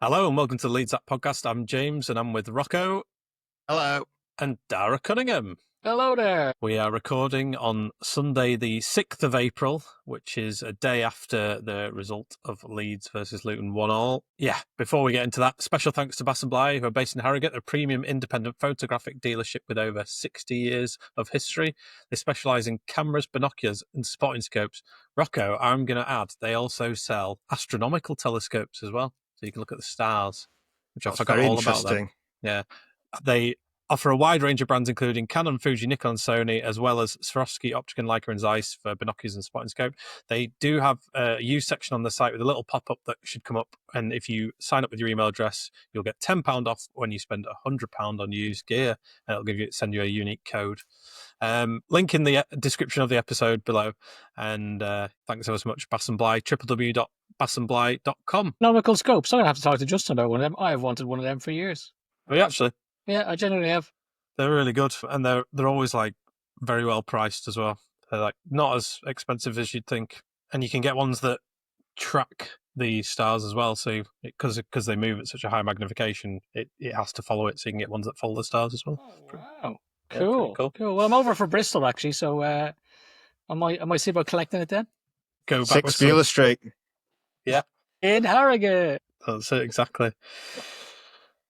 Hello and welcome to the Leeds podcast. I'm James and I'm with Rocco Hello. and Dara Cunningham. Hello there. We are recording on Sunday the 6th of April, which is a day after the result of Leeds versus Luton 1-1. Yeah, before we get into that, special thanks to Bass & Bly, who are based in Harrogate, a premium independent photographic dealership with over 60 years of history. They specialise in cameras, binoculars and spotting scopes. Rocco, I'm going to add, they also sell astronomical telescopes as well, so you can look at the stars, which I forgot all about them. Yeah, they offer a wide range of brands, including Canon, Fuji, Nikon, Sony, as well as Swarovski, Opticon, Leica, and Zeiss for binoculars and spotting scope. They do have a use section on the site with a little pop-up that should come up, and if you sign up with your email address, you'll get £10 off when you spend £100 on used gear, and it'll send you a unique code. Link in the description of the episode below, and thanks so much, Bass & Bly, www.bassandbly.com. Astronomical scopes. I'm going to have to talk to Justin about one of them. I have wanted one of them for years. Oh, yeah, actually? Yeah, I genuinely have. They're really good, and they're always like very well priced as well. They're like not as expensive as you'd think, and you can get ones that track the stars as well. So because they move at such a high magnification, it has to follow it. So you can get ones that follow the stars as well. Oh, wow, cool. Well, I'm over for Bristol actually, so I might see about collecting it then. Go back 6 Bueller Street. Yeah, in Harrogate. That's it exactly.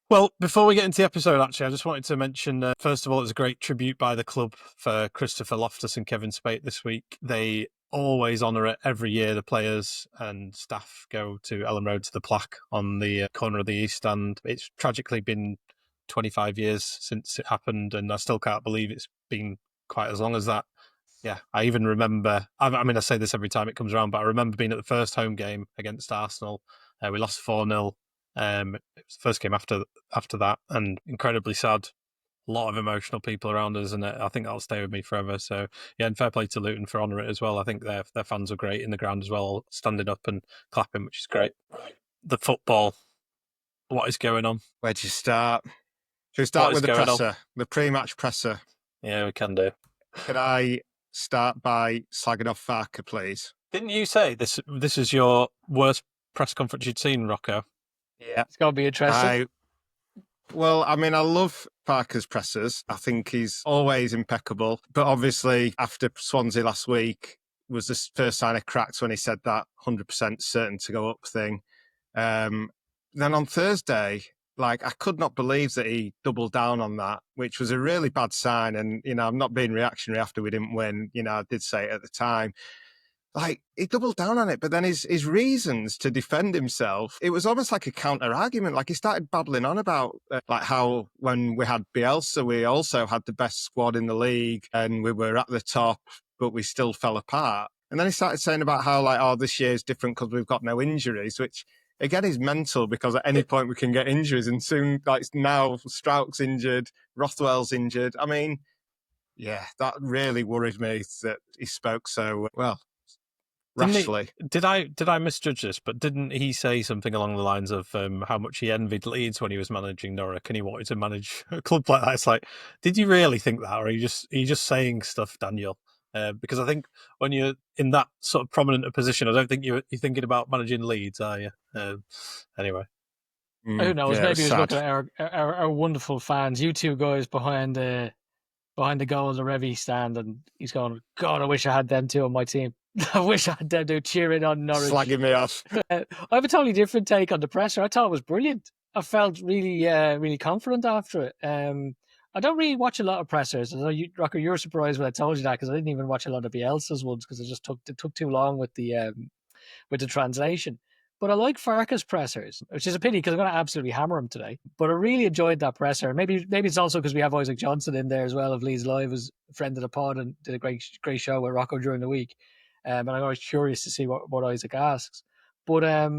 Well, before we get into the episode, actually, I just wanted to mention, first of all, it was a great tribute by the club for Christopher Loftus and Kevin Spate this week. They always honour it every year. The players and staff go to Elland Road to the plaque on the corner of the East Stand. It's tragically been 25 years since it happened, and I still can't believe it's been quite as long as that. Yeah, I even remember, I mean, I say this every time it comes around, but I remember being at the first home game against Arsenal. We lost 4-0. It was the first game after that, and incredibly sad. A lot of emotional people around us, and I think that'll stay with me forever. So yeah, and fair play to Luton for honouring it as well. I think their fans were great in the ground as well, standing up and clapping, which is great. The what is going on? Where do you start? Should we start with the presser, the pre-match presser? Yeah, we can do. Could I start by slagging off Farke, please? Didn't you say this is your worst press conference you'd seen, Rocco? Yeah. It's going to be interesting. I love Parker's pressers. I think he's always impeccable. But obviously, after Swansea last week, was the first sign of cracks when he said that 100% certain to go up thing. Then on Thursday, I could not believe that he doubled down on that, which was a really bad sign. And, I'm not being reactionary after we didn't win. I did say it at the time. He doubled down on it, but then his reasons to defend himself, it was almost like a counter-argument. He started babbling on about how when we had Bielsa, we also had the best squad in the league and we were at the top, but we still fell apart. And then he started saying about how, this year's different because we've got no injuries, which again is mental because at any point we can get injuries. And soon, now, Strout's injured, Rothwell's injured. I mean, yeah, that really worried me that he spoke so well. Rashly. Did I misjudge this? But didn't he say something along the lines of how much he envied Leeds when he was managing Norwich and he wanted to manage a club like that? It's like, did you really think that, or are you just saying stuff, Daniel? Because I think when you're in that sort of prominent a position, I don't think you're thinking about managing Leeds, are you? Anyway. Who knows? Yeah, maybe he was looking at our wonderful fans, you two guys behind the goal of the Revy stand, and he's going, God, I wish I had them two on my team. I wish I had them two cheering on Norwich. Slagging me off. I have a totally different take on the presser. I thought it was brilliant. I felt really, really confident after it. I don't really watch a lot of pressers. I know Rocco, you're surprised when I told you that because I didn't even watch a lot of Bielsa's ones because it took too long with the translation. But I like Farke's pressers, which is a pity because I'm going to absolutely hammer him today. But I really enjoyed that presser. Maybe it's also because we have Isaac Johnson in there as well of Leeds Live as a friend of the pod and did a great show with Rocco during the week. And I'm always curious to see what Isaac asks. But I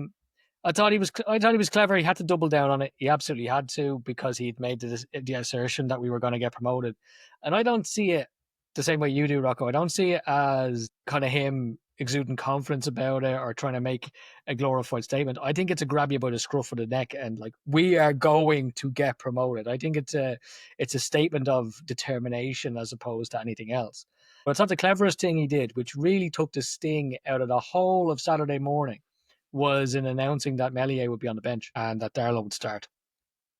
thought he was clever. He had to double down on it. He absolutely had to because he'd made the assertion that we were going to get promoted. And I don't see it the same way you do, Rocco. I don't see it as kind of him exuding confidence about it or trying to make a glorified statement. I think it's a grab you by the scruff of the neck and we are going to get promoted. I think it's a statement of determination as opposed to anything else. But it's not the cleverest thing he did, which really took the sting out of the whole of Saturday morning, was in announcing that Meslier would be on the bench and that Darlow would start.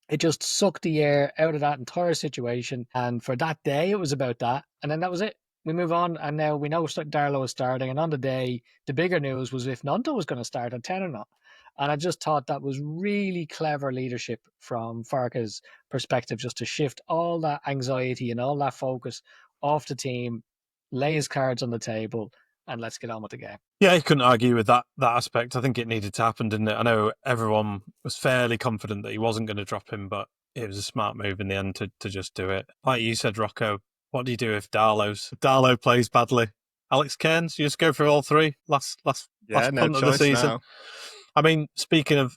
It just sucked the air out of that entire situation. And for that day, it was about that. And then that was it. We move on, and now we know Darlow is starting. And on the day, the bigger news was if Nonto was going to start at 10 or not. And I just thought that was really clever leadership from Farke's perspective, just to shift all that anxiety and all that focus off the team, lay his cards on the table, and let's get on with the game. Yeah, you couldn't argue with that aspect. I think it needed to happen, didn't it? I know everyone was fairly confident that he wasn't going to drop him, but it was a smart move in the end to just do it. Like you said, Rocco, what do you do if Darlow plays badly? Alex Cairns, you just go for all three last punt of the season. Now. I mean, speaking of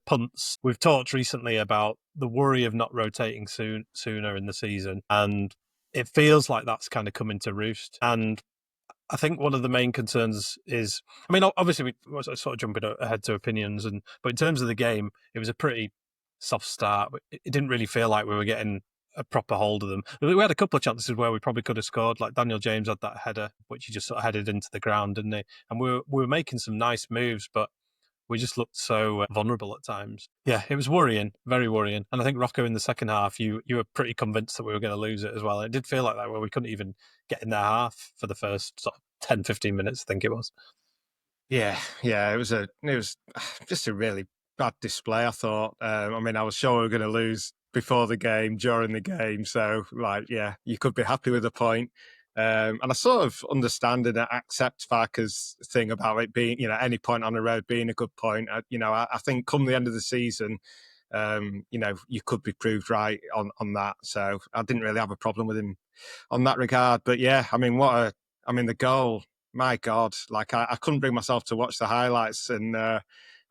punts, we've talked recently about the worry of not rotating sooner in the season, and it feels like that's kind of coming to roost. And I think one of the main concerns is, I mean, obviously we sort of jumping ahead to opinions, but in terms of the game, it was a pretty soft start. It didn't really feel like we were getting a proper hold of them. We had a couple of chances where we probably could have scored, like Daniel James had that header, which he just sort of headed into the ground, didn't he? And we were making some nice moves, but we just looked so vulnerable at times. Yeah, it was worrying, very worrying. And I think, Rocco, in the second half, you were pretty convinced that we were going to lose it as well. It did feel like that, where we couldn't even get in their half for the first sort of 10, 15 minutes, I think it was. Yeah, it was just a really bad display, I thought. I mean, I was sure we were going to lose before the game, during the game. So, you could be happy with the point. And I sort of understand and accept Farke's thing about it being, any point on the road being a good point. I think come the end of the season, you could be proved right on that. So I didn't really have a problem with him on that regard. But yeah, I mean, the goal, my God, I couldn't bring myself to watch the highlights, and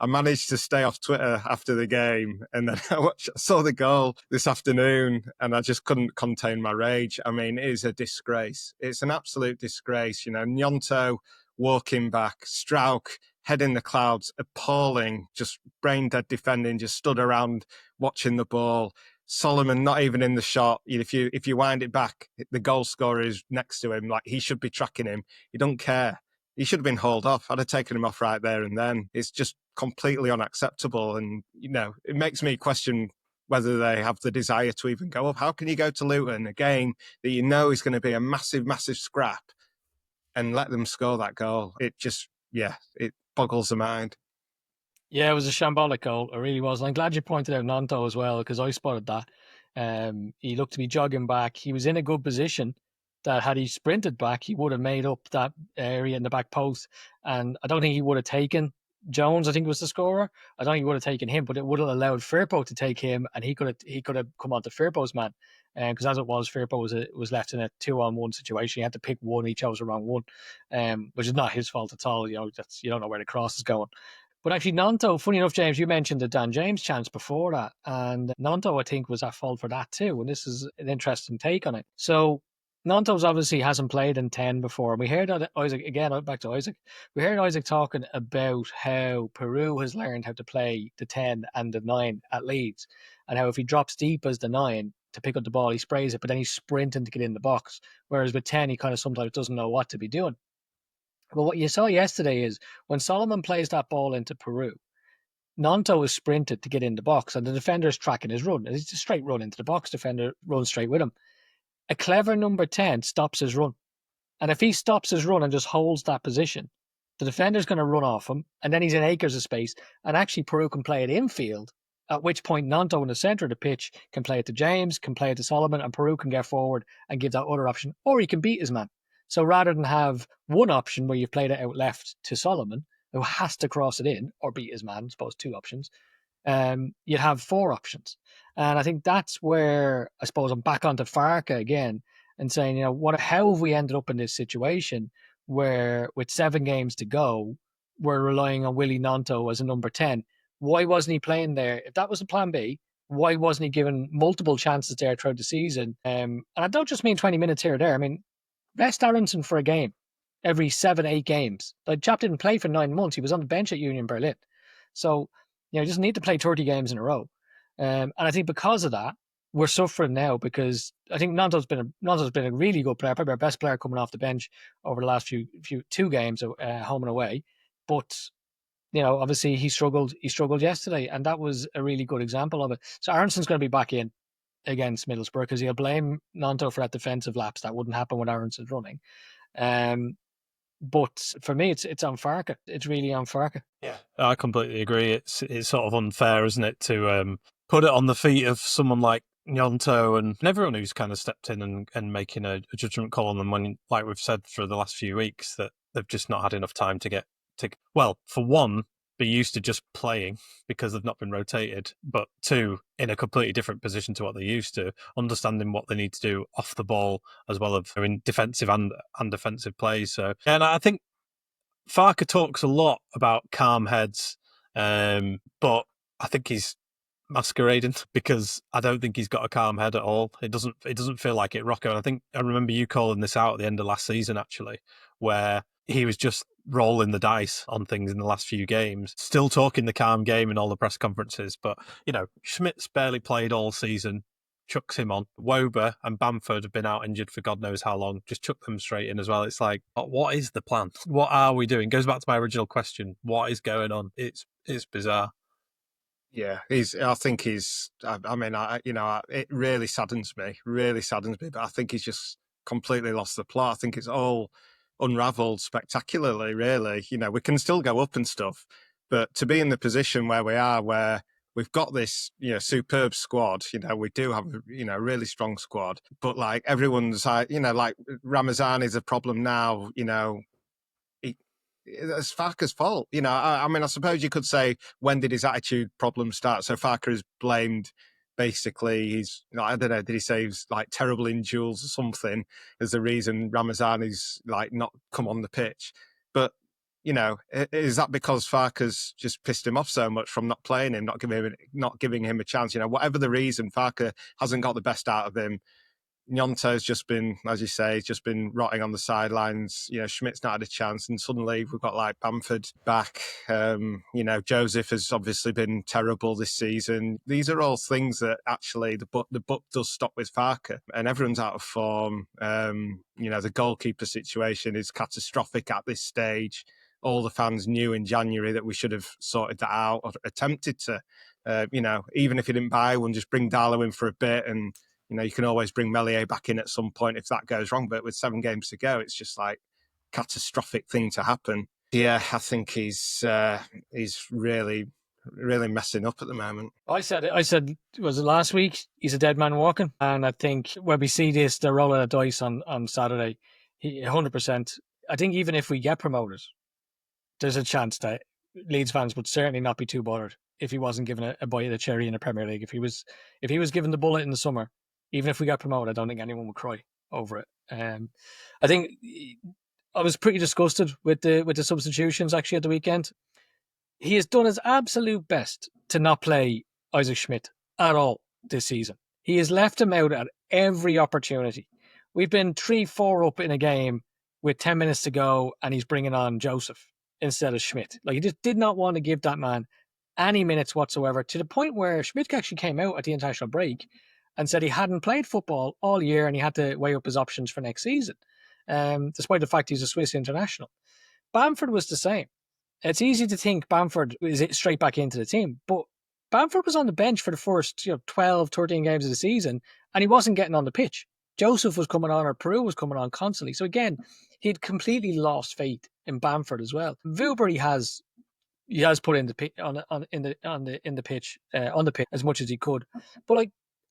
I managed to stay off Twitter after the game, and then I saw the goal this afternoon, and I just couldn't contain my rage. I mean, it is a disgrace. It's an absolute disgrace. Gnonto walking back, Strauch head in the clouds, appalling, just brain dead defending, just stood around watching the ball. Solomon not even in the shot. If you wind it back, the goal scorer is next to him, like he should be tracking him. He don't care. He should have been hauled off. I'd have taken him off right there and then. It's just completely unacceptable. And, it makes me question whether they have the desire to even go up. How can you go to Luton, a game that you know is going to be a massive, massive scrap, and let them score that goal? It just, it boggles the mind. Yeah, it was a shambolic goal. It really was. And I'm glad you pointed out Gnonto as well, because I spotted that. He looked to be jogging back. He was in a good position that had he sprinted back, he would have made up that area in the back post. And I don't think he would have taken Jones, I think was the scorer. I don't think he would have taken him, but it would have allowed Firpo to take him, and he could have come on to Firpo's man. Because as it was, Firpo was left in a 2-on-1 situation. He had to pick one. He chose the wrong one, which is not his fault at all. You don't know where the cross is going. But actually, Gnonto, funny enough, James, you mentioned the Dan James chance before that. And Gnonto, I think, was at fault for that too. And this is an interesting take on it. So Gnonto's obviously hasn't played in 10 before. And we heard Isaac, again, back to Isaac. We heard Isaac talking about how Peru has learned how to play the 10 and the 9 at Leeds. And how if he drops deep as the 9 to pick up the ball, he sprays it, but then he's sprinting to get in the box. Whereas with 10, he kind of sometimes doesn't know what to be doing. But what you saw yesterday is when Solomon plays that ball into Peru, Gnonto is sprinted to get in the box, and the defender is tracking his run. It's a straight run into the box. Defender runs straight with him. A clever number 10 stops his run. And if he stops his run and just holds that position, the defender's going to run off him, and then he's in acres of space. And actually, Peru can play it infield, at which point Gnonto in the centre of the pitch can play it to James, can play it to Solomon, and Peru can get forward and give that other option, or he can beat his man. So rather than have one option where you've played it out left to Solomon, who has to cross it in, or beat his man, I suppose 2 options, you'd have 4 options. And I think that's where, I suppose, I'm back onto Farke again and saying, how have we ended up in this situation where with 7 games to go, we're relying on Willie Gnonto as a number 10. Why wasn't he playing there? If that was the plan B, why wasn't he given multiple chances there throughout the season? And I don't just mean 20 minutes here or there. I mean, rest Aronson for a game every 7-8 games. The chap didn't play for 9 months. He was on the bench at Union Berlin. So, he doesn't need to play 30 games in a row. And I think because of that, we're suffering now because I think Gnonto's been a really good player, probably our best player coming off the bench over the last few 2 games, home and away. But obviously he struggled yesterday, and that was a really good example of it. So Aronson's going to be back in against Middlesbrough because he'll blame Nanto for that defensive lapse. That wouldn't happen when Aronson's running. But for me, it's on Farke. It's really on Farke. Yeah, I completely agree. It's sort of unfair, isn't it, to put it on the feet of someone like Gnonto and everyone who's kind of stepped in and making a judgment call on them when, like we've said for the last few weeks, that they've just not had enough time to well, for one, be used to just playing because they've not been rotated, but two, in a completely different position to what they're used to, understanding what they need to do off the ball as well as in defensive and defensive plays. So, and I think Farke talks a lot about calm heads, but I think he's masquerading because I don't think he's got a calm head at all. It doesn't feel like it, Rocco. And I think I remember you calling this out at the end of last season, actually, where he was just rolling the dice on things in the last few games, still talking the calm game in all the press conferences. But, Schmidt's barely played all season, chucks him on. Wober and Bamford have been out injured for God knows how long, just chuck them straight in as well. It's like, what is the plan? What are we doing? Goes back to my original question. What is going on? It's bizarre. Yeah, I think he's. I mean, it really saddens me. But I think he's just completely lost the plot. I think it's all unravelled spectacularly. Really, we can still go up and stuff, but to be in the position where we are, where we've got this, superb squad. We do have, a really strong squad, but like everyone's, like Ramazan is a problem now. It's Farke's fault. I mean, I suppose you could say, when did his attitude problem start? So Farke is blamed. Basically, he's, I don't know, did he say he's like terrible in duels or something as the reason Ramazan is like not come on the pitch? But, is that because Farke's just pissed him off so much from not playing him, not giving him a chance? Whatever the reason, Farke hasn't got the best out of him. Gnonto's just been, as you say, just been rotting on the sidelines. Schmidt's not had a chance, and suddenly we've got like Bamford back. Joseph has obviously been terrible this season. These are all things that actually the book does stop with Farke, and everyone's out of form. The goalkeeper situation is catastrophic at this stage. All the fans knew in January that we should have sorted that out or attempted to. Even if you didn't buy one, just bring Darlow in for a bit and. You can always bring Meslier back in at some point if that goes wrong. But with 7 games to go, it's just like catastrophic thing to happen. Yeah, I think he's really, really messing up at the moment. I said, was it last week? He's a dead man walking. And I think when we see this, the roll of the dice on Saturday, 100%. I think even if we get promoted, there's a chance that Leeds fans would certainly not be too bothered if he wasn't given a bite of the cherry in the Premier League. If he was given the bullet in the summer, even if we got promoted, I don't think anyone would cry over it. I think I was pretty disgusted with the substitutions actually at the weekend. He has done his absolute best to not play Isaac Schmidt at all this season. He has left him out at every opportunity. We've been 3-4 up in a game with 10 minutes to go, and he's bringing on Joseph instead of Schmidt. Like, he just did not want to give that man any minutes whatsoever, to the point where Schmidt actually came out at the international break and said he hadn't played football all year and he had to weigh up his options for next season, despite the fact he's a Swiss international. Bamford was the same. It's easy to think Bamford is straight back into the team, but Bamford was on the bench for the first 12, 13 games of the season, and he wasn't getting on the pitch. Joseph was coming on, or Peru was coming on constantly. So again, he'd completely lost faith in Bamford as well. Wilbury has put in the pitch as much as he could, but like,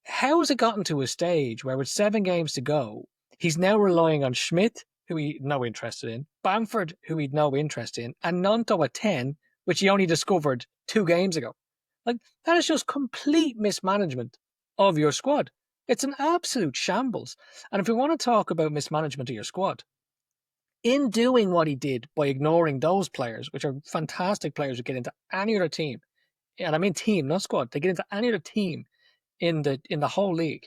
how has it gotten to a stage where with 7 games to go, he's now relying on Schmidt, who he'd no interest in, Bamford, who he'd no interest in, and Gnonto at 10, which he only discovered 2 games ago. Like, that is just complete mismanagement of your squad. It's an absolute shambles. And if we want to talk about mismanagement of your squad, in doing what he did by ignoring those players, which are fantastic players who get into any other team, and I mean team, not squad, they get into any other team in the whole league.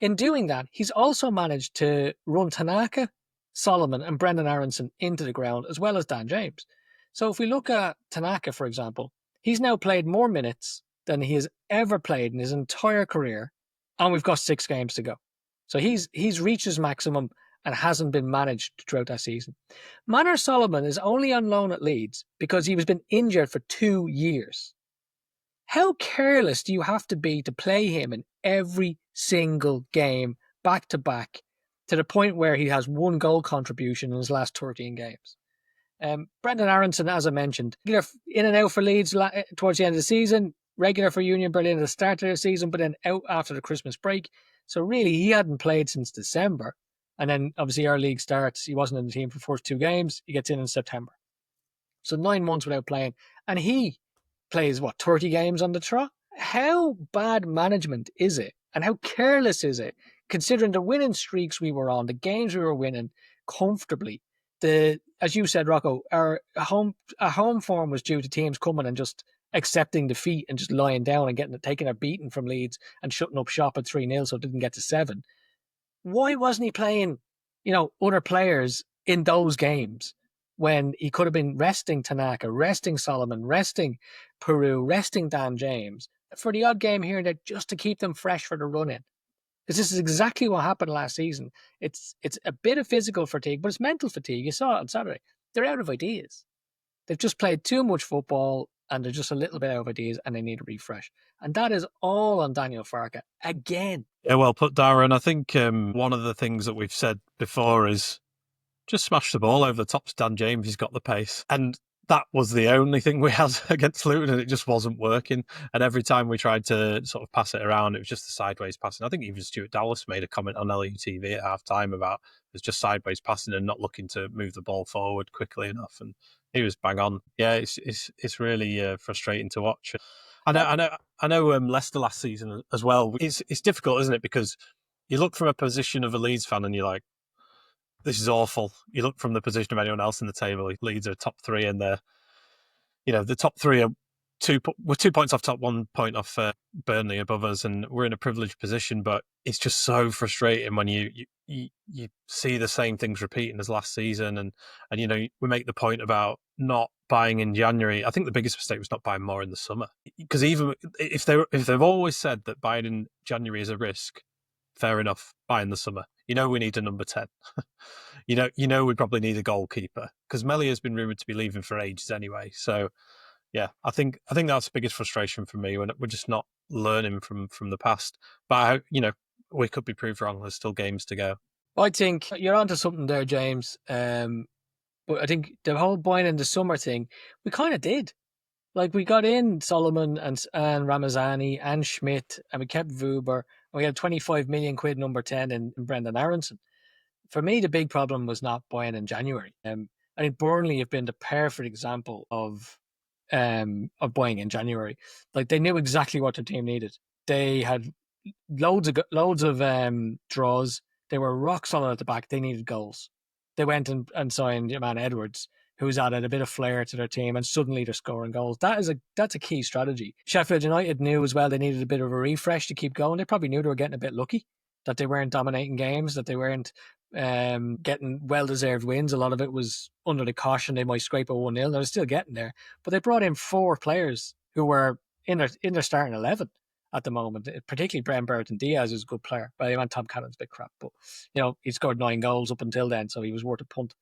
In doing that, he's also managed to run Tanaka, Solomon and Brendan Aronson into the ground, as well as Dan James. So if we look at Tanaka, for example, he's now played more minutes than he has ever played in his entire career, and we've got 6 games to go. So he's reached his maximum, and hasn't been managed throughout that season. Manor Solomon is only on loan at Leeds because he was been injured for 2 years. How careless do you have to be to play him in every single game, back to back, to the point where he has 1 goal contribution in his last 13 games? Brendan Aronson, as I mentioned, regular in and out for Leeds towards the end of the season, regular for Union Berlin at the start of the season, but then out after the Christmas break. So really, he hadn't played since December. And then obviously our league starts. He wasn't in the team for the first 2 games. He gets in September. So 9 months without playing. And he plays, 30 games on the trot? How bad management is it? And how careless is it, considering the winning streaks we were on, the games we were winning comfortably? As you said, Rocco, our home form was due to teams coming and just accepting defeat and just lying down and taking a beating from Leeds and shutting up shop at 3-0 so it didn't get to 7. Why wasn't he playing, other players in those games when he could have been resting Tanaka, resting Solomon, resting Peru, resting Dan James for the odd game here and there just to keep them fresh for the run-in? Because this is exactly what happened last season. It's a bit of physical fatigue, but it's mental fatigue. You saw it on Saturday. They're out of ideas. They've just played too much football and they're just a little bit out of ideas and they need a refresh. And that is all on Daniel Farke again. Yeah, well put, Darren. I think one of the things that we've said before is just smash the ball over the top to Dan James. He's got the pace. And that was the only thing we had against Luton, and it just wasn't working. And every time we tried to sort of pass it around, it was just the sideways passing. I think even Stuart Dallas made a comment on LUTV at half-time about it was just sideways passing and not looking to move the ball forward quickly enough. And he was bang on. Yeah, it's really frustrating to watch. I know. Leicester last season as well. It's difficult, isn't it? Because you look from a position of a Leeds fan and you're like, this is awful. You look from the position of anyone else in the table. Leeds are top 3, and the top 3 are 2 points off top, 1 point off Burnley above us, and we're in a privileged position. But it's just so frustrating when you see the same things repeating as last season, and we make the point about not buying in January. I think the biggest mistake was not buying more in the summer, because even if they've always said that buying in January is a risk, fair enough. Buy in the summer. We need a number 10. We probably need a goalkeeper, because Melly has been rumoured to be leaving for ages anyway. So, yeah, I think that's the biggest frustration for me, when we're just not learning from the past. But we could be proved wrong. There's still games to go. I think you're onto something there, James. But I think the whole buying in the summer thing, we kind of did. Like, we got in Solomon and Ramazani and Schmidt, and we kept Vuber, and we had 25 million quid number 10 in Brendan Aronson. For me, the big problem was not buying in January. I think Burnley have been the perfect example of buying in January. Like, they knew exactly what their team needed. They had loads of draws. They were rock solid at the back. They needed goals. They went and signed your man Edwards, who's added a bit of flair to their team, and suddenly they're scoring goals. That's a key strategy. Sheffield United knew as well they needed a bit of a refresh to keep going. They probably knew they were getting a bit lucky, that they weren't dominating games, that they weren't getting well-deserved wins. A lot of it was under the caution they might scrape a 1-0. They're still getting there. But they brought in 4 players who were in their starting 11 at the moment, particularly Brent Burton Diaz, who's a good player. Well, even Tom Cannon's a bit crap, but he scored 9 goals up until then, so he was worth a punt.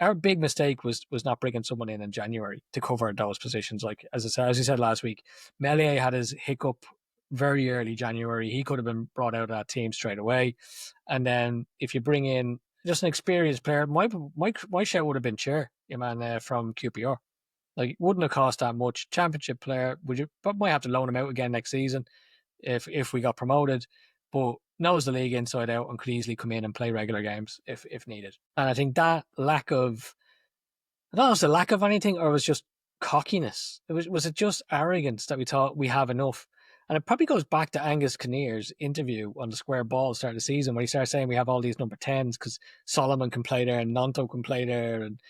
Our big mistake was not bringing someone in January to cover those positions. Like, as you said last week, Meslier had his hiccup very early January. He could have been brought out of that team straight away. And then if you bring in just an experienced player, my shout would have been Chair, from QPR. Like, wouldn't have cost that much. Championship player, but might have to loan him out again next season if we got promoted. But knows the league inside out and could easily come in and play regular games if needed. And I think that lack of, I don't know if it's a lack of anything or it was just cockiness. Was it just arrogance that we thought we have enough? And it probably goes back to Angus Kinnear's interview on the Square Ball start of the season, when he started saying we have all these number 10s because Solomon can play there and Nanto can play there. And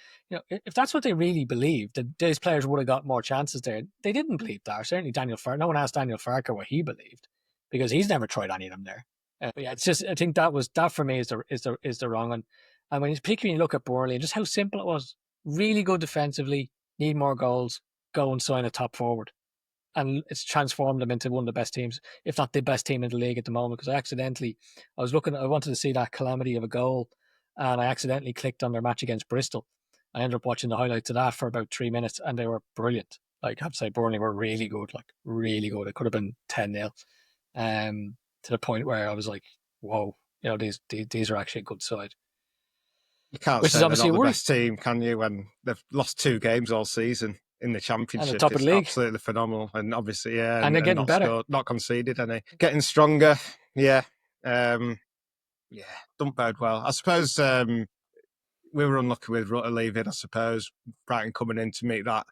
if that's what they really believed, that these players would have got more chances there. They didn't believe that. Certainly Daniel Farke. No one asked Daniel Farke what he believed, because he's never tried any of them there. But yeah, it's just, I think that for me is the wrong one. And particularly when you look at Burnley, just how simple it was. Really good defensively, need more goals, go and sign a top forward. And it's transformed them into one of the best teams, if not the best team in the league at the moment. Because I wanted to see that calamity of a goal and I accidentally clicked on their match against Bristol. I ended up watching the highlights of that for about 3 minutes, and they were brilliant. Like, I have to say, Burnley were really good, like really good. It could have been 10-0, to the point where I was like, whoa, these are actually a good side. You can't Which say is they're obviously not a the worry. best team, can you, when they've lost 2 games all season in the Championship? top of It's the league. absolutely phenomenal. And obviously, And they're getting better. not conceded any. Getting stronger, yeah. Don't bode well. I suppose we were unlucky with Rutter leaving, I suppose. Brighton coming in to meet that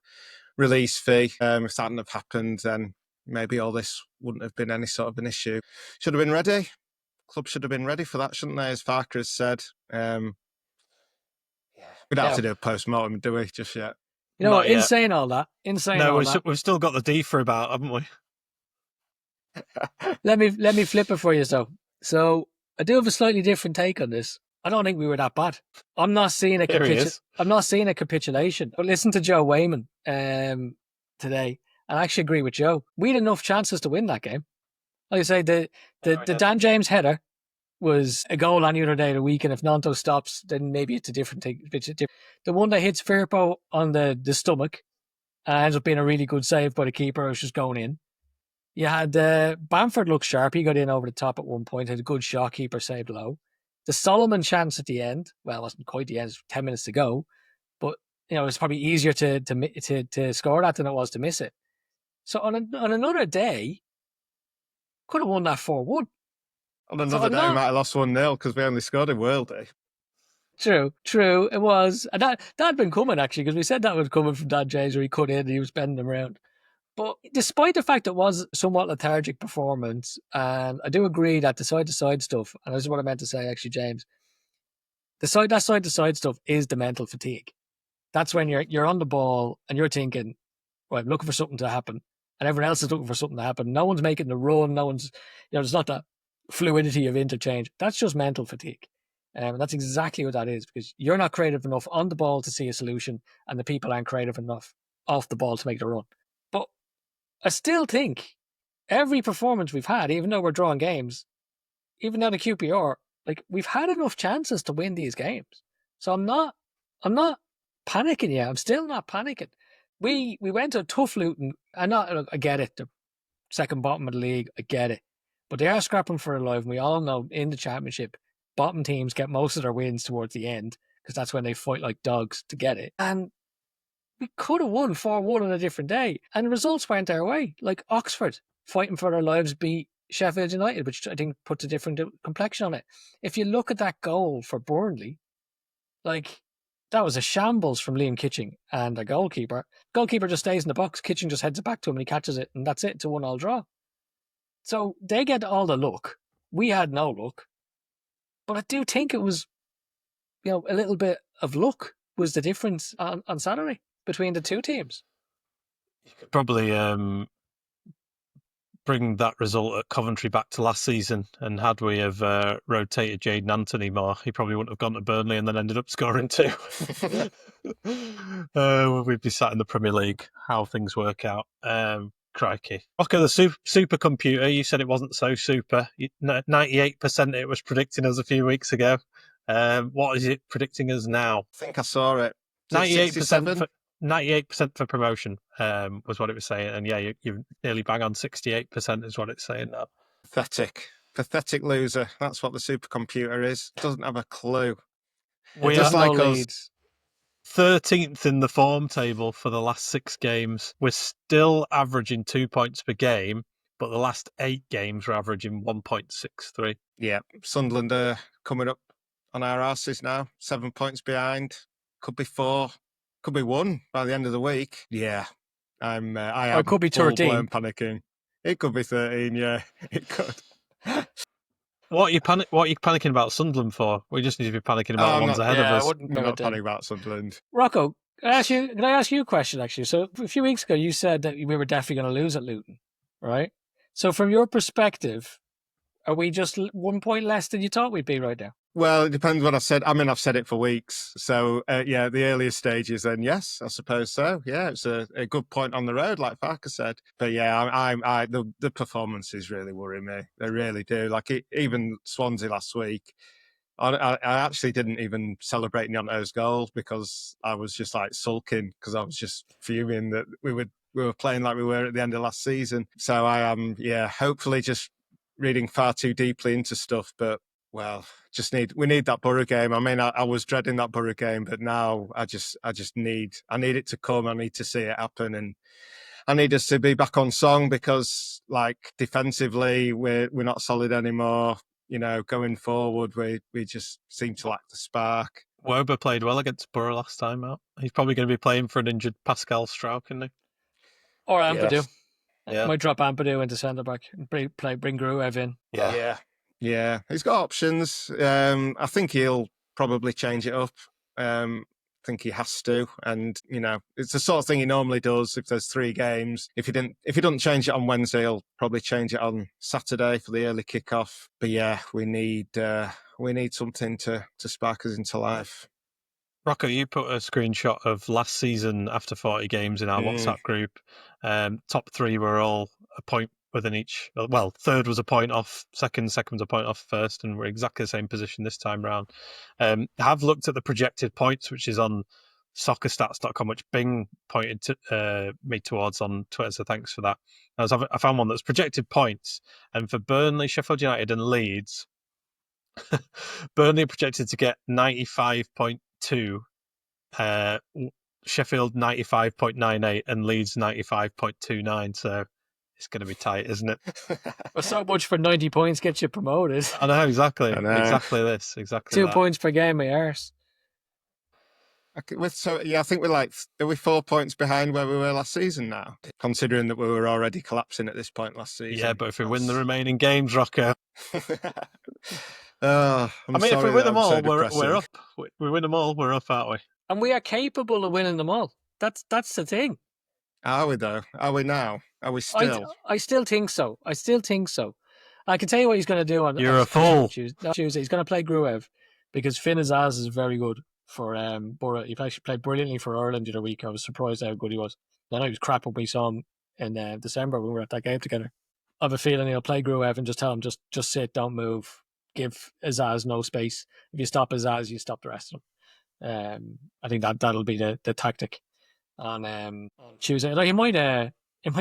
release fee. If that hadn't have happened, then maybe all this wouldn't have been any sort of an issue. Should have been ready. Club should have been ready for that, shouldn't they? As Farke has said. We don't have to do a post-mortem, do we, just yet? You know, Not yet. insane all that. Insane No, all that. we've still got the D for about, haven't we? Let me flip it for you, So I do have a slightly different take on this. I don't think we were that bad. I'm not seeing a capitulation. But listen to Joe Wayman today, and I actually agree with Joe. We had enough chances to win that game. Like I say, the Dan James header was a goal any other day of the week, and if Nanto stops, then maybe it's a different thing. The one that hits Firpo on the stomach ends up being a really good save by the keeper. It was just going in. You had Bamford look sharp. He got in over the top at one point, had a good shot, keeper saved low. The Solomon chance at the end, well, it wasn't quite the end, 10 minutes to go, but it's probably easier to score that than it was to miss it. So on another day, could have won that 4-1. On another day, we might have lost 1-0 because we only scored in Worldy. True, it was. And that had been coming, actually, because we said that was coming from Dan James, where he cut in and he was bending them around. But despite the fact it was somewhat lethargic performance, and I do agree that the side-to-side stuff, and this is what I meant to say, actually, James, that side-to-side stuff is the mental fatigue. That's when you're on the ball and you're thinking, right, I'm looking for something to happen, and everyone else is looking for something to happen. No one's making the run. No one's, there's not that fluidity of interchange. That's just mental fatigue. And that's exactly what that is, because you're not creative enough on the ball to see a solution, and the people aren't creative enough off the ball to make the run. But I still think every performance we've had, even though we're drawing games, even though the QPR, like, we've had enough chances to win these games. So I'm not panicking yet. I'm still not panicking. We went to a tough Luton. I get it. The second bottom of the league, I get it. But they are scrapping for a life. And we all know in the Championship, bottom teams get most of their wins towards the end, because that's when they fight like dogs to get it. And we could have won 4-1 on a different day, and the results went our way. Like Oxford, fighting for their lives, beat Sheffield United, which I think puts a different complexion on it. If you look at that goal for Burnley, like, that was a shambles from Liam Kitching and the goalkeeper. Goalkeeper just stays in the box. Kitching just heads it back to him and he catches it, and that's it. It's a 1-1 draw. So they get all the luck. We had no luck. But I do think it was, a little bit of luck was the difference on Saturday between the two teams. You could probably bring that result at Coventry back to last season, and had we have rotated Jayden Anthony more, he probably wouldn't have gone to Burnley and then ended up scoring 2. We'd be sat in the Premier League. How things work out. Crikey. Okay, the supercomputer, you said it wasn't so super. 98% it was predicting us a few weeks ago. What is it predicting us now? I think I saw it. 98% for promotion was what it was saying. And yeah, you're nearly bang on. 68% is what it's saying now. Pathetic loser. That's what the supercomputer is. Doesn't have a clue. We just like no leads. 13th in the form table for the last 6 games. We're still averaging 2 points per game, but the last 8 games we're averaging 1.63. Yeah, Sunderland are coming up on our asses now. 7 points behind. Could be 4. Could be 1 by the end of the week. Yeah, I am. It could be 13. Panicking. It could be 13. Yeah, it could. What are you panicking about Sunderland for? We just need to be panicking about the ones ahead of us. I'm not panicking about Sunderland. Rocco, can I ask you a question, actually? So a few weeks ago, you said that we were definitely going to lose at Luton, right? So from your perspective, are we just 1 point less than you thought we'd be right now? Well, it depends what I've said. I mean, I've said it for weeks. So, the earlier stages, then yes, I suppose so. Yeah, it's a good point on the road, like Farke said. But yeah, the performances really worry me. They really do. Like even Swansea last week, I actually didn't even celebrate Nyanto's goal because I was just like sulking because I was just fuming that we were playing like we were at the end of last season. So I am, hopefully just reading far too deeply into stuff, but well, we need that Borough game. I mean, I was dreading that Borough game, but now I need it to come. I need to see it happen, and I need us to be back on song because, like, defensively, we're not solid anymore. You know, going forward, we just seem to lack the spark. Wober played well against Borough last time out. He's probably going to be playing for an injured Pascal Strauch, isn't he? Or Ampadu. Yeah. Might drop Ampadu into centre back and bring Gruev in. Yeah. He's got options. I think he'll probably change it up. I think he has to, and you know, it's the sort of thing he normally does. If there's 3 games, if he doesn't change it on Wednesday, he'll probably change it on Saturday for the early kickoff. But yeah, we need something to spark us into life. Rocco, you put a screenshot of last season after 40 games in our WhatsApp group. Top 3 were all a point within each. Well, third was a point off second was a point off first, and we're exactly the same position this time round. I have looked at the projected points, which is on soccerstats.com, which Bing pointed to, me towards on Twitter, so thanks for that. I found one that's projected points, and for Burnley, Sheffield United and Leeds, Burnley are projected to get 95.2, Sheffield 95.98 and Leeds 95.29, so it's going to be tight, isn't it? Well, so much for 90 points gets you promoted. I know, exactly. Exactly 2 points per game, my arse. I think are we 4 points behind where we were last season now, considering that we were already collapsing at this point last season. Yeah, but if we win the remaining games, Rocco. I mean, if we win them all, we're up. We win them all, we're up, aren't we? And we are capable of winning them all. That's the thing. Are we though? Are we now? Are we still? I still think so. I can tell you what he's going to do on. You're a fool. Tuesday. He's going to play Gruev because Finn Azaz is very good for Borough. He actually played brilliantly for Ireland the other week. I was surprised how good he was. I know he was crap when we saw him in December when we were at that game together. I have a feeling he'll play Gruev and just tell him just sit, don't move, give Azaz no space. If you stop Azaz, you stop the rest of them. I think that'll be the tactic on Tuesday. Like he might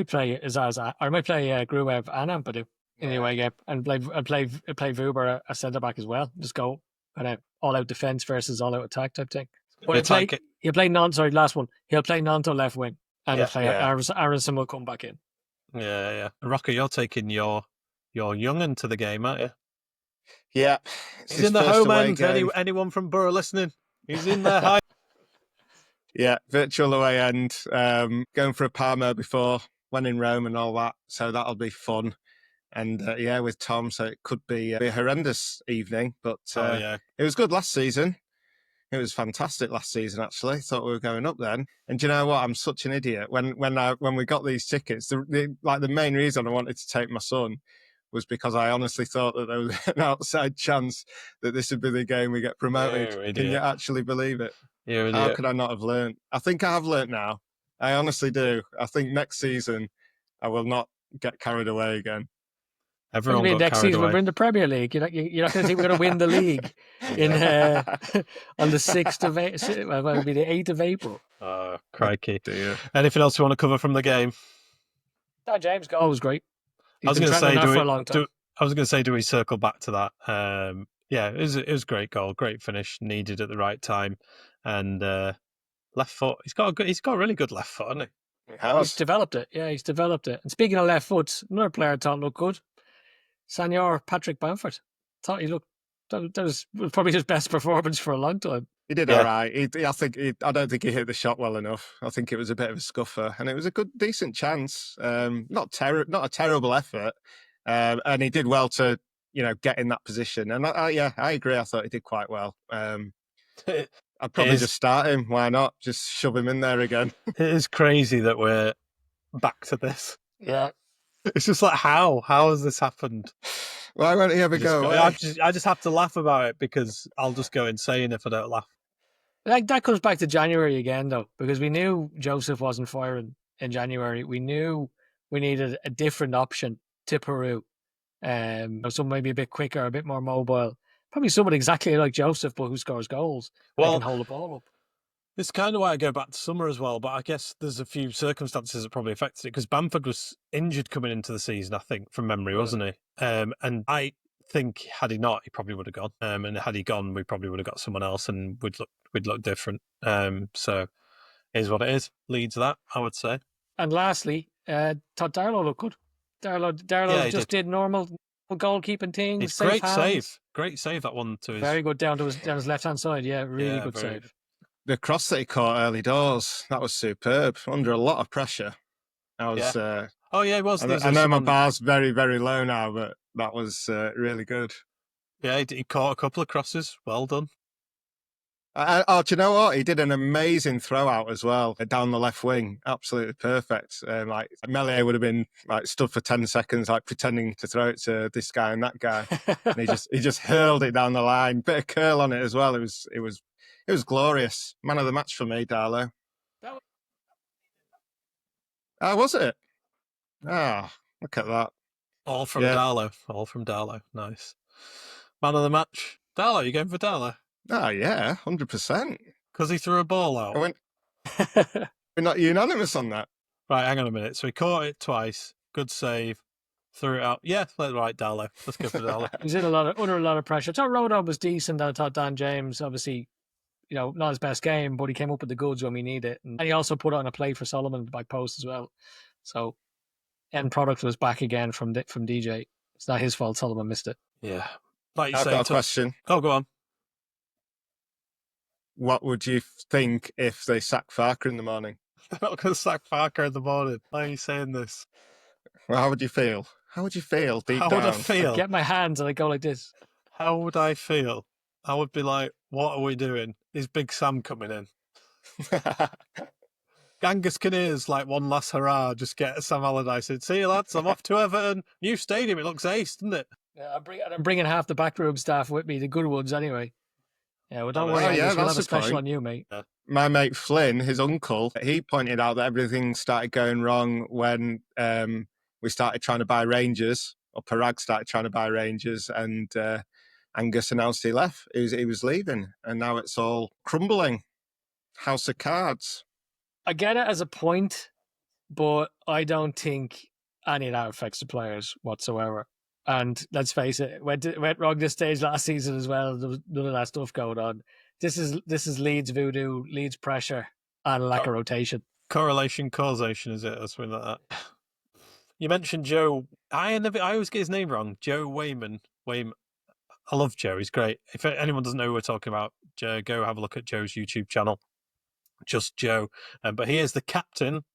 play Azaz, or he might play Gruev and Ampadu in the away game, and play Vuber a centre back as well. Just go kind of all out defence versus all out attack type thing. But he'll play last one. He'll play Nanto left wing, and Aronson will come back in. Yeah. Rocco, you're taking your young'un to the game, aren't you? Yeah. He's in the home end. Anyone from Borough listening? He's in there high. Yeah, virtual away end. Going for a Parma before, when in Rome and all that. So that'll be fun. And with Tom, so it could be a horrendous evening. But it was good last season. It was fantastic last season, actually. Thought we were going up then. And do you know what? I'm such an idiot. When we got these tickets, the main reason I wanted to take my son was because I honestly thought that there was an outside chance that this would be the game we get promoted. Can you actually believe it? How could I not have learned? I think I have learned now. I honestly do. I think next season I will not get carried away again. Everyone got next carried season away. we're in the Premier League. You're not going to think we're going to win the league on the 6th of April. Well, it'll be the 8th of April. Oh, crikey. Anything else you want to cover from the game? No, James' goal was great. I was going to say, do we circle back to that? It was a great goal, great finish, needed at the right time, and left foot. He's got a really good left foot, hasn't he? He's developed it. Yeah, he's developed it. And speaking of left foot, another player I thought looked good. Senior Patrick Bamford. Thought he looked. That was probably his best performance for a long time. He did all right. I don't think he hit the shot well enough. I think it was a bit of a scuffer, and it was a decent chance. Not a terrible effort, and he did well to get in that position. And I agree. I thought he did quite well. I'd probably just start him. Why not? Just shove him in there again. It is crazy that we're back to this. Yeah. It's just like, how has this happened? Why won't he ever go away? I just have to laugh about it because I'll just go insane if I don't laugh. Like that comes back to January again, though, because we knew Joseph wasn't firing in January. We knew we needed a different option to Peru. So maybe a bit quicker, a bit more mobile, Probably someone exactly like Joseph, but who scores goals. They can hold the ball up. It's kind of why I go back to summer as well, but I guess there's a few circumstances that probably affected it, because Bamford was injured coming into the season, I think, from memory, wasn't he? And I think had he not, he probably would have gone. And had he gone, we probably would have got someone else, and we'd look different. So here's what it is. Leads that, I would say. And lastly, thought Darlow looked good. Darlow just did normal goalkeeping things. It's safe hands. Great save that one to his. Very good down his left hand side. Yeah, really good save. The cross that he caught early doors, that was superb. Under a lot of pressure. I was. Yeah. He was. I know my bar's very, very low now, but that was really good. Yeah, he caught a couple of crosses. Well done. Do you know what? He did an amazing throw out as well down the left wing. Absolutely perfect. Like Melier would have been like stood for 10 seconds, like pretending to throw it to this guy and that guy. And he just hurled it down the line. Bit of curl on it as well. It was glorious. Man of the match for me, Darlow. Was it? Look at that. All from Darlow. Nice. Man of the match. Darlow, you going for Darlow? Oh, yeah, 100%. Because he threw a ball out. We're not unanimous on that. Right, hang on a minute. So he caught it twice. Good save. Threw it out. Yeah, right, Darlow. Let's go for Darlow. He's under a lot of pressure. I thought Rodon was decent. I thought Dan James, obviously, not his best game, but he came up with the goods when we need it. And he also put on a play for Solomon by post as well. So end product was back again from DJ. It's not his fault Solomon missed it. Yeah. Like you I've say, got a question. Oh, go on. What would you think if they sack Farke in the morning? They're not going to sack Farke in the morning. Why are you saying this? Well, how would you feel? How would you feel deep down? How would I feel? I'd get my hands and I go like this. How would I feel? I would be like, what are we doing? Is Big Sam coming in? Angus Kinnear's like one last hurrah, just get Sam Allardyce in. See you lads, I'm off to Everton. New stadium, it looks ace, doesn't it? Yeah, I'm bringing half the backroom staff with me, the good ones anyway. Yeah, well, don't worry, Angus, we'll have a special on you, mate. Yeah. My mate Flynn, his uncle, he pointed out that everything started going wrong when we started trying to buy Rangers, or Parag started trying to buy Rangers, and Angus announced he left. He was leaving, and now it's all crumbling. House of cards. I get it as a point, but I don't think any of that affects the players whatsoever. And let's face it, went wrong this stage last season as well. There was none of that stuff going on. This is Leeds voodoo, Leeds pressure, and lack of rotation. Correlation, causation, is it? Or something like that. You mentioned Joe. I always get his name wrong. Joe Wayman. I love Joe. He's great. If anyone doesn't know who we're talking about, go have a look at Joe's YouTube channel. Just Joe. But he is the captain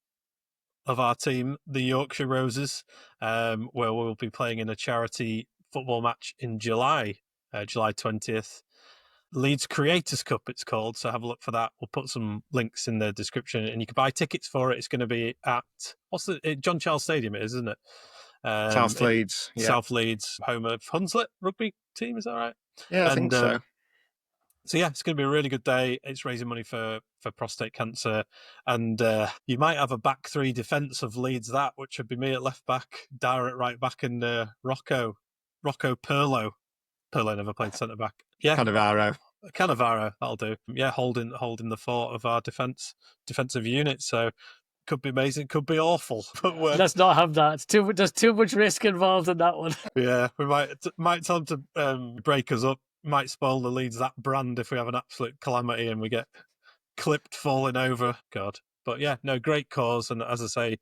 of our team, the Yorkshire Roses, where we'll be playing in a charity football match in July 20th. Leeds Creators Cup, it's called. So have a look for that. We'll put some links in the description, and you can buy tickets for it. It's going to be at John Charles Stadium, it is, isn't it? South Leeds. Yeah. South Leeds, home of Hunslet rugby team. Is that right? Yeah, I think so. So yeah, it's going to be a really good day. It's raising money for prostate cancer, and you might have a back three defence of Leeds, which would be me at left back, Dara at right back, and Rocco Perlo. Perlo never played centre back. Yeah, Cannavaro, that'll do. Yeah, holding the fort of our defensive unit. So could be amazing, could be awful. But let's not have that. There's too much risk involved in that one. Yeah, we might tell them to break us up. Might spoil the Leeds that brand if we have an absolute calamity and we get clipped falling over. God. But yeah, no, great cause. And as I say,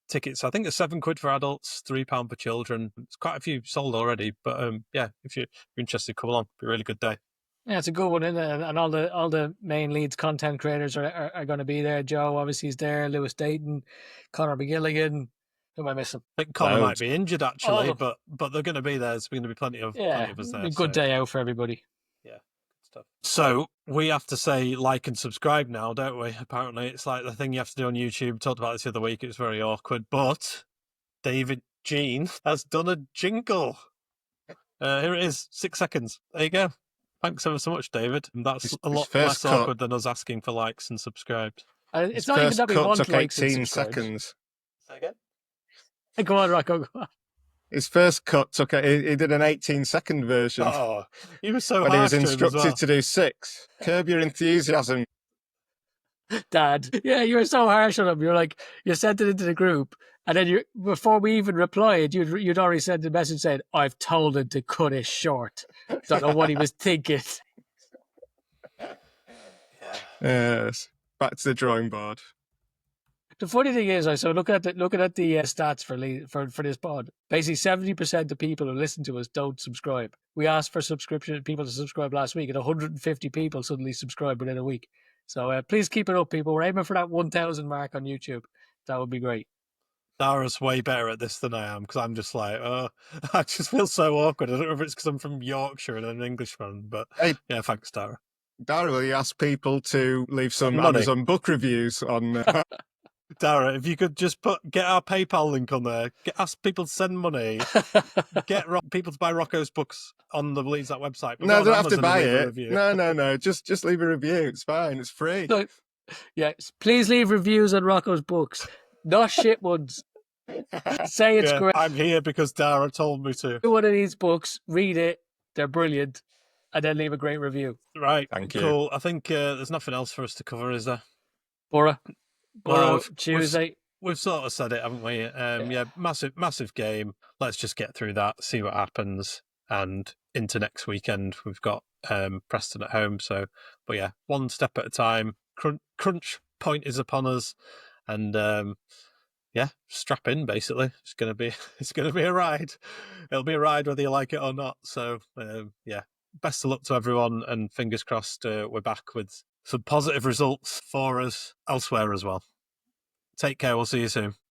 tickets, I think they're £7 for adults, £3 for children. It's quite a few sold already. But yeah, if you're interested, come along. It'll be a really good day. Yeah, it's a good one, isn't it? And all the main Leeds content creators are going to be there. Joe obviously is there, Lewis Dayton, Conor McGilligan. Who am I missing? I think Conor might be injured actually, but they're going to be there. There's going to be plenty of us there. A good day out for everybody. Yeah, good stuff. So we have to say like and subscribe now, don't we? Apparently, it's like the thing you have to do on YouTube. We talked about this the other week. It was very awkward, but David Jean has done a jingle. Here it is, 6 seconds. There you go. Thanks ever so much, David. And that's a lot less awkward than us asking for likes and subscribes. It's not even that we want likes and subscribes. 18 seconds. Say again? Go on, Rocco. Go on. His first cut he did an 18-second version Oh, you were so when he was harsh to him as instructed well. to do 6. Curb your enthusiasm. Dad. Yeah, you were so harsh on him. You're like, you sent it into the group, and then before we even replied, you'd already sent the message saying, "I've told him to cut it short." Don't know what he was thinking. Yes. Back to the drawing board. The funny thing is, so looking at the stats for this pod, basically 70% of people who listen to us don't subscribe. We asked for people to subscribe last week, and 150 people suddenly subscribed within a week. So please keep it up, people. We're aiming for that 1,000 mark on YouTube. That would be great. Dara's way better at this than I am, because I'm just like, oh, I just feel so awkward. I don't know if it's because I'm from Yorkshire and I'm an Englishman, but yeah, thanks, Dara. Dara, will you ask people to leave some Money. Amazon book reviews on... Dara, if you could just get our PayPal link on there, ask people to send money, get people to buy Rocco's books on the Leeds that website. No, they don't have to Amazon buy and leave a it. review. No. Just leave a review. It's fine. It's free. Look, yeah, please leave reviews on Rocco's books. Not shit ones. Say it's great. I'm here because Dara told me to. Do one of these books, read it, they're brilliant, and then leave a great review. Right, Thank you. Cool. I think there's nothing else for us to cover, is there? Borough Well, Tuesday. We've sort of said it, haven't we? Yeah, massive game. Let's just get through that, see what happens, and into next weekend we've got Preston at home. So, but yeah, one step at a time. Crunch point is upon us, and yeah, strap in. Basically, it's gonna be a ride. It'll be a ride whether you like it or not. So yeah, best of luck to everyone, and fingers crossed we're back with some positive results for us elsewhere as well. Take care. We'll see you soon.